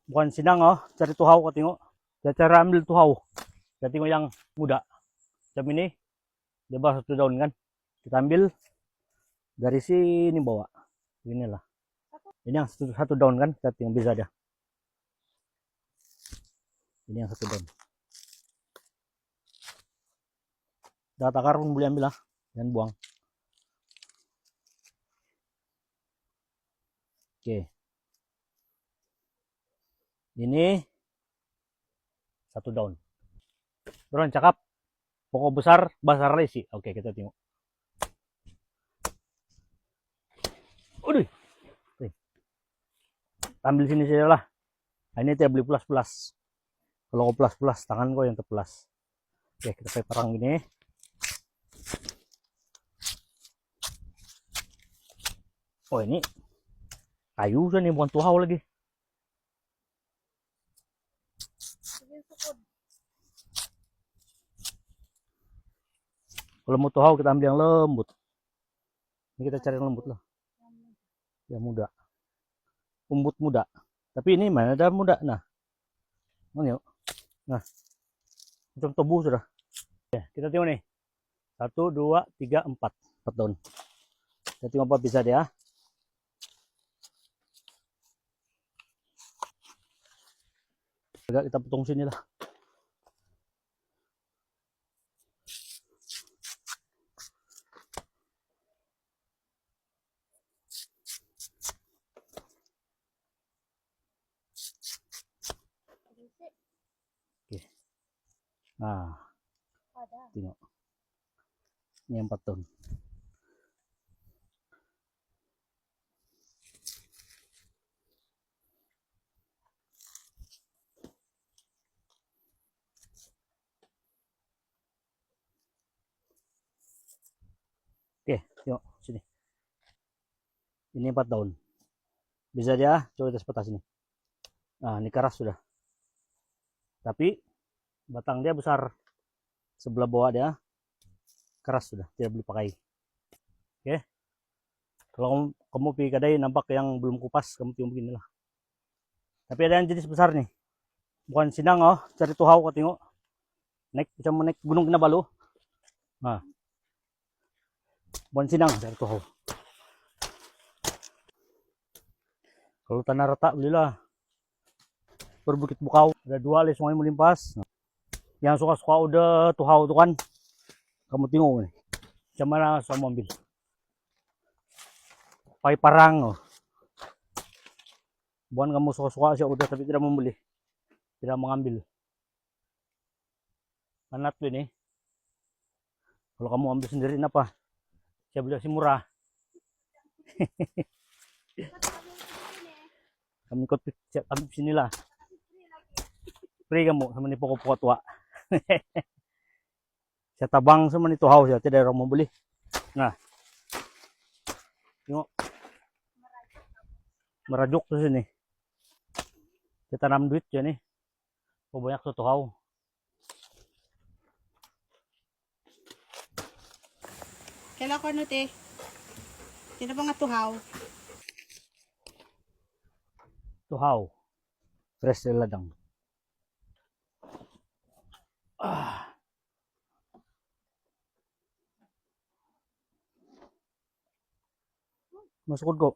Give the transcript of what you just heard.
Bukan sidang oh, cari tuhau kau tengok. Cara ambil tuhau. Kita tengok yang muda. Macam ini, dia bawa satu daun kan. Kita ambil dari sini bawa. Inilah. Ini yang satu daun kan, kita tengok bisa dia. Ini yang satu daun. Dah akar pun boleh ambil lah, jangan buang. Oke. Ini satu daun. Bron cakap. Pokok besar, basar lesi. Oke, kita tengok. Udah. Ambil sini saja lah. Ini tidak beli pulas-pulas. Kalau kau pulas-pulas, tangan kau yang terpulas. Oke, kita pakai perang gini. Oh, ini kayu nih, bukan tuhau lagi. Kalau mau tuhau kita ambil yang lembut. Ini kita cari yang lembut lah. Yang muda. Umbut muda. Tapi ini mana ada muda. Nah. Mana yuk? Nah. Macam tebu sudah. Oke, kita tengok nih. 1, 2, 3, 4. 4 daun. Kita tengok apa bisa dia. Agak kita potong sini lah. Oke. Nah. Tengok. Ini 4 daun. Oke, tengok sini. Ini 4 daun. Bisa dia, coba kita sepetas ini. Nah, ini keras sudah. Tapi batang dia besar. Sebelah bawah dia keras sudah, tidak boleh pakai. Oke. Kalau kamu pergi kedai nampak yang belum kupas, kamu tengok beginilah. Tapi ada yang jenis besar nih. Bukan sidang oh, cari tuhau kau tengok. Naik macam naik Gunung Kinabalu. Nah. Bukan sidang cari tuhau. Kalau tanah retak belilah. Berbukit Bukau ada 2 les sungai melimpas. Nah. Yang suka-suka udah tuhau tuh kan. Kamu tengok nih. Macam mana saya mau ambil. Pakai parang oh. Bukan kamu suka-suka sih udah tapi tidak membeli. Tidak mengambil. Manat tuh ini. Kalau kamu ambil sendiri apa? Saya beli si murah. Kamu ikut ambil sinilah. Free kamu sama nih pokok-pokok tua. Saya tabang sama nih tuhau saya tidak orang mau beli. Nah. Tengok. Merajuk ke sini. Kita tanam duit ya nih. Oh, banyak tuh tuhau. Kailan ko ano te? Sino ba nga tuhaw? Tuhau. Fresh dari ladang. Ah. Masuk kok.